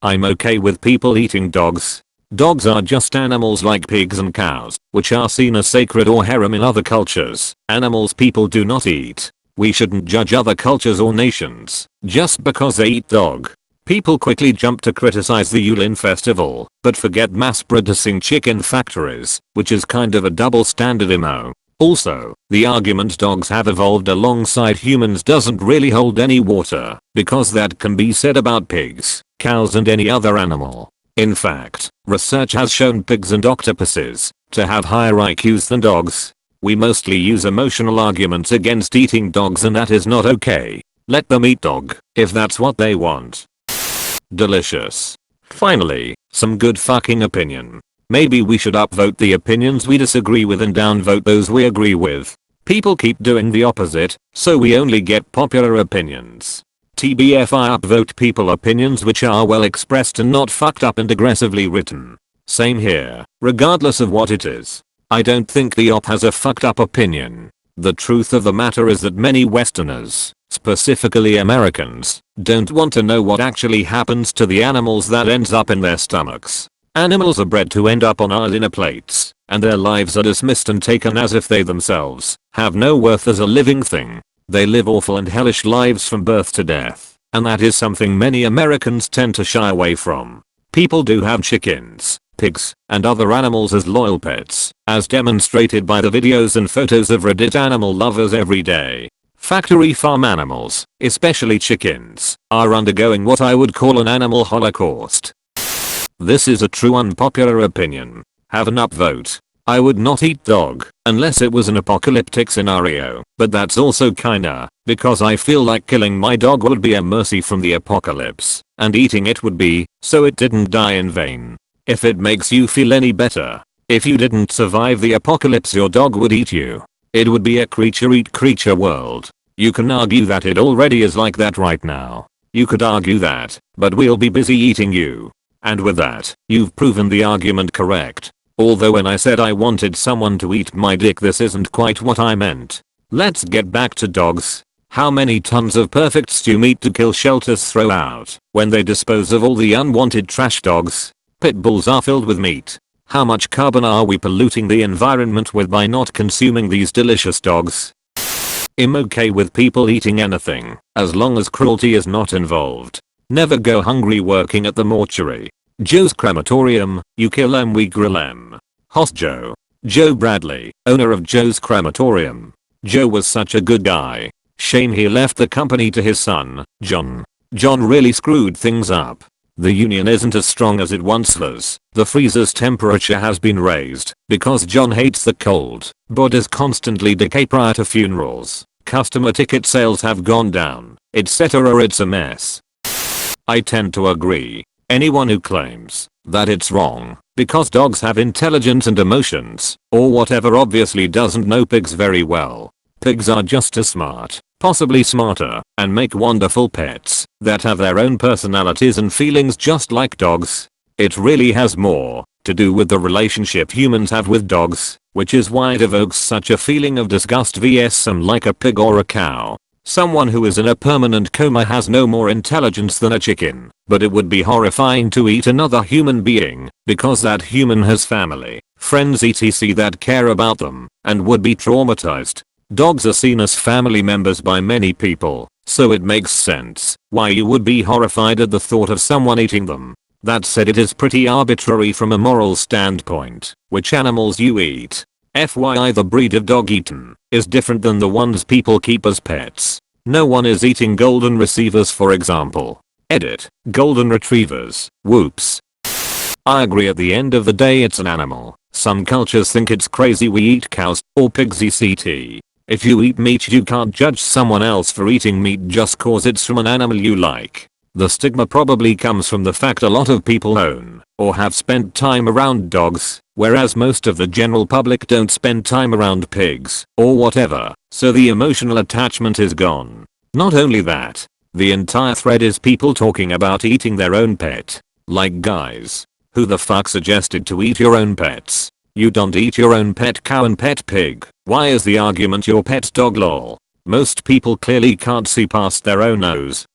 I'm okay with people eating dogs. Dogs are just animals like pigs and cows, which are seen as sacred or harem in other cultures, animals people do not eat. We shouldn't judge other cultures or nations just because they eat dog. People quickly jump to criticize the Yulin festival, but forget mass producing chicken factories, which is kind of a double standard imo. Also, the argument dogs have evolved alongside humans doesn't really hold any water, because that can be said about pigs, cows and any other animal. In fact, research has shown pigs and octopuses to have higher IQs than dogs. We mostly use emotional arguments against eating dogs, and that is not okay. Let them eat dog, if that's what they want. Delicious. Finally, some good fucking opinion. Maybe we should upvote the opinions we disagree with and downvote those we agree with. People keep doing the opposite, so we only get popular opinions. TBF, I upvote people opinions which are well expressed and not fucked up and aggressively written. Same here, regardless of what it is. I don't think the op has a fucked up opinion. The truth of the matter is that many Westerners, specifically Americans, don't want to know what actually happens to the animals that ends up in their stomachs. Animals are bred to end up on our dinner plates, and their lives are dismissed and taken as if they themselves have no worth as a living thing. They live awful and hellish lives from birth to death, and that is something many Americans tend to shy away from. People do have chickens, pigs, and other animals as loyal pets, as demonstrated by the videos and photos of Reddit animal lovers every day. Factory farm animals, especially chickens, are undergoing what I would call an animal holocaust. This is a true unpopular opinion. Have an upvote. I would not eat dog, unless it was an apocalyptic scenario, but that's also kinda, because I feel like killing my dog would be a mercy from the apocalypse, and eating it would be, so it didn't die in vain. If it makes you feel any better, if you didn't survive the apocalypse your dog would eat you. It would be a creature eat creature world. You can argue that it already is like that right now. You could argue that, but we'll be busy eating you. And with that, you've proven the argument correct. Although when I said I wanted someone to eat my dick, this isn't quite what I meant. Let's get back to dogs. How many tons of perfect stew meat do kill shelters throw out when they dispose of all the unwanted trash dogs? Pit bulls are filled with meat. How much carbon are we polluting the environment with by not consuming these delicious dogs? I'm okay with people eating anything, as long as cruelty is not involved. Never go hungry working at the mortuary. Joe's Crematorium, you kill 'em we grill 'em. Host Joe. Joe Bradley, owner of Joe's Crematorium. Joe was such a good guy. Shame he left the company to his son, John. John really screwed things up. The union isn't as strong as it once was. The freezer's temperature has been raised because John hates the cold. Bodies constantly decay prior to funerals. Customer ticket sales have gone down, etc. It's a mess. I tend to agree. Anyone who claims that it's wrong because dogs have intelligence and emotions or whatever obviously doesn't know pigs very well. Pigs are just as smart, possibly smarter, and make wonderful pets that have their own personalities and feelings just like dogs. It really has more to do with the relationship humans have with dogs, which is why it evokes such a feeling of disgust vs some like a pig or a cow. Someone who is in a permanent coma has no more intelligence than a chicken, but it would be horrifying to eat another human being, because that human has family, friends etc that care about them, and would be traumatized. Dogs are seen as family members by many people, so it makes sense why you would be horrified at the thought of someone eating them. That said, it is pretty arbitrary from a moral standpoint which animals you eat. FYI, the breed of dog eaten is different than the ones people keep as pets. No one is eating golden retrievers, for example. Edit. Golden retrievers. Whoops. I agree, at the end of the day it's an animal. Some cultures think it's crazy we eat cows or pigs etc. If you eat meat you can't judge someone else for eating meat just cause it's from an animal you like. The stigma probably comes from the fact a lot of people own or have spent time around dogs, whereas most of the general public don't spend time around pigs or whatever, so the emotional attachment is gone. Not only that, the entire thread is people talking about eating their own pet. Like, guys, who the fuck suggested to eat your own pets? You don't eat your own pet cow and pet pig. Why is the argument your pet dog lol? Most people clearly can't see past their own nose.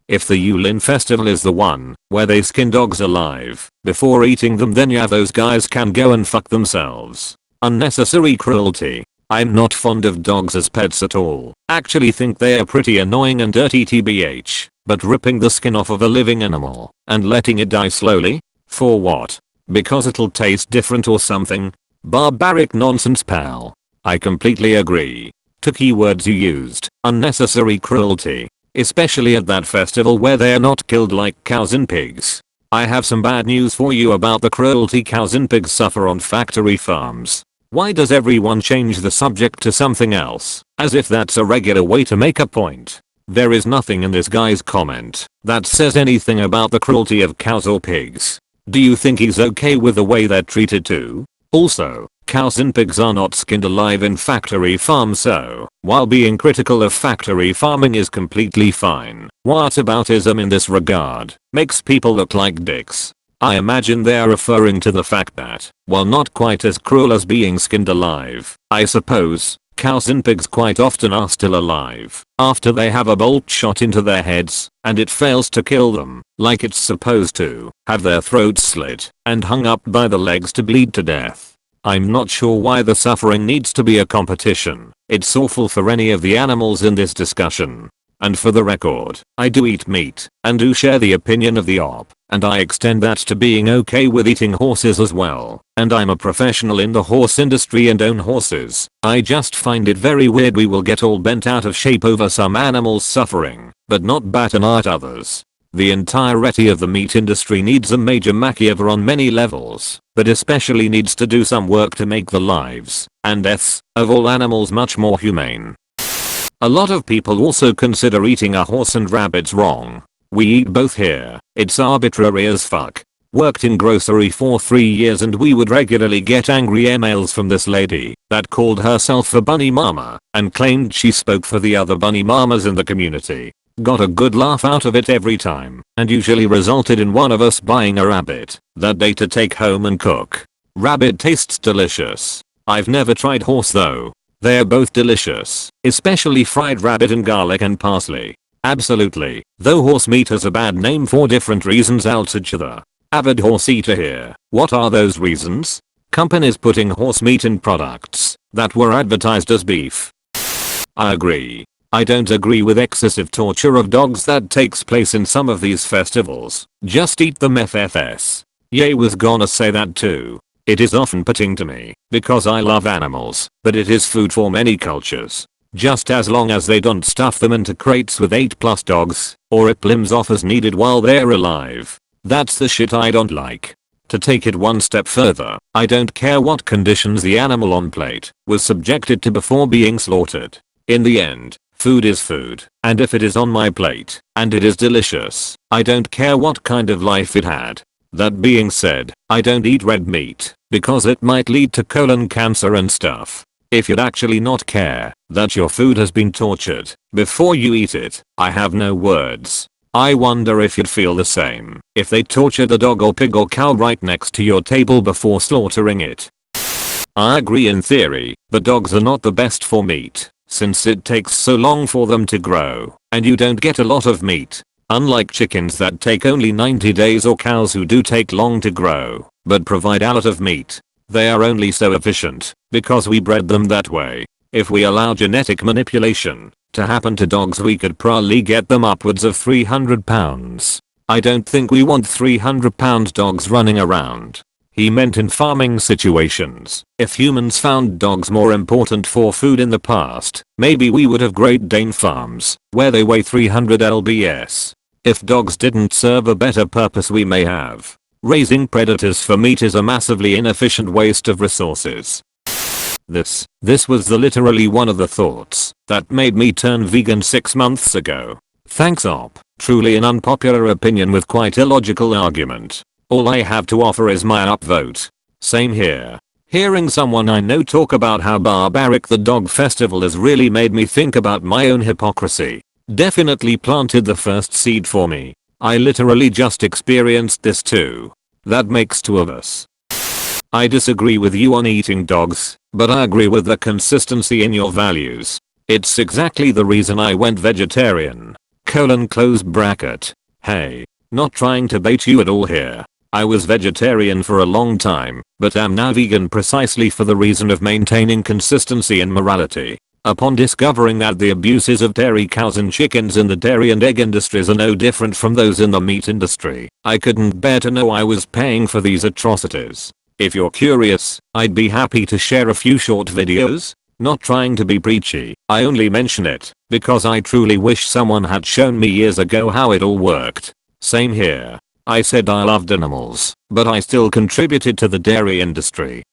If the Yulin festival is the one where they skin dogs alive before eating them, then yeah, those guys can go and fuck themselves. Unnecessary cruelty. I'm not fond of dogs as pets at all. Actually think they are pretty annoying and dirty tbh. But ripping the skin off of a living animal and letting it die slowly? For what? Because it'll taste different or something? Barbaric nonsense, pal. I completely agree. To keywords you used, unnecessary cruelty. Especially at that festival where they're not killed like cows and pigs. I have some bad news for you about the cruelty cows and pigs suffer on factory farms. Why does everyone change the subject to something else, as if that's a regular way to make a point? There is nothing in this guy's comment that says anything about the cruelty of cows or pigs. Do you think he's okay with the way they're treated too? Also, cows and pigs are not skinned alive in factory farms, so while being critical of factory farming is completely fine, whataboutism in this regard makes people look like dicks. I imagine they are referring to the fact that, while not quite as cruel as being skinned alive, I suppose, cows and pigs quite often are still alive after they have a bolt shot into their heads and it fails to kill them like it's supposed to, have their throats slit and hung up by the legs to bleed to death. I'm not sure why the suffering needs to be a competition. It's awful for any of the animals in this discussion. And for the record, I do eat meat and do share the opinion of the op, and I extend that to being okay with eating horses as well. And I'm a professional in the horse industry and own horses. I just find it very weird we will get all bent out of shape over some animals suffering, but not bat an eye at others. The entirety of the meat industry needs a major makeover on many levels, but especially needs to do some work to make the lives and deaths of all animals much more humane. A lot of people also consider eating a horse and rabbits wrong. We eat both here. It's arbitrary as fuck. Worked in grocery for 3 years and we would regularly get angry emails from this lady that called herself a bunny mama and claimed she spoke for the other bunny mamas in the community. Got a good laugh out of it every time and usually resulted in one of us buying a rabbit that day to take home and cook. Rabbit tastes delicious. I've never tried horse though. They're both delicious, especially fried rabbit and garlic and parsley. Absolutely, though horse meat has a bad name for different reasons altogether. Avid horse eater here. What are those reasons? Companies putting horse meat in products that were advertised as beef. I agree. I don't agree with excessive torture of dogs that takes place in some of these festivals. Just eat them FFS. Ye was gonna say that too. It is often-putting to me, because I love animals, but it is food for many cultures. Just as long as they don't stuff them into crates with 8+ dogs, or rip limbs off as needed while they're alive. That's the shit I don't like. To take it one step further, I don't care what conditions the animal on plate was subjected to before being slaughtered. In the end, food is food, and if it is on my plate, and it is delicious, I don't care what kind of life it had. That being said, I don't eat red meat, because it might lead to colon cancer and stuff. If you'd actually not care that your food has been tortured before you eat it, I have no words. I wonder if you'd feel the same if they tortured a dog or pig or cow right next to your table before slaughtering it. I agree in theory, but dogs are not the best for meat, since it takes so long for them to grow, and you don't get a lot of meat. Unlike chickens that take only 90 days or cows who do take long to grow, but provide a lot of meat. They are only so efficient because we bred them that way. If we allow genetic manipulation to happen to dogs, we could probably get them upwards of 300 pounds. I don't think we want 300-pound dogs running around. He meant in farming situations. If humans found dogs more important for food in the past, maybe we would have Great Dane farms where they weigh 300 lbs. If dogs didn't serve a better purpose, we may have. Raising predators for meat is a massively inefficient waste of resources. This was literally one of the thoughts that made me turn vegan 6 months ago. Thanks op. Truly an unpopular opinion with quite a logical argument. All I have to offer is my upvote. Same here. Hearing someone I know talk about how barbaric the dog festival has really made me think about my own hypocrisy. Definitely planted the first seed for me. I literally just experienced this too. That makes 2 of us. I disagree with you on eating dogs, but I agree with the consistency in your values. It's exactly the reason I went vegetarian. Close bracket. Hey, not trying to bait you at all here. I was vegetarian for a long time, but am now vegan precisely for the reason of maintaining consistency and morality. Upon discovering that the abuses of dairy cows and chickens in the dairy and egg industries are no different from those in the meat industry, I couldn't bear to know I was paying for these atrocities. If you're curious, I'd be happy to share a few short videos. Not trying to be preachy, I only mention it because I truly wish someone had shown me years ago how it all worked. Same here. I said I loved animals, but I still contributed to the dairy industry.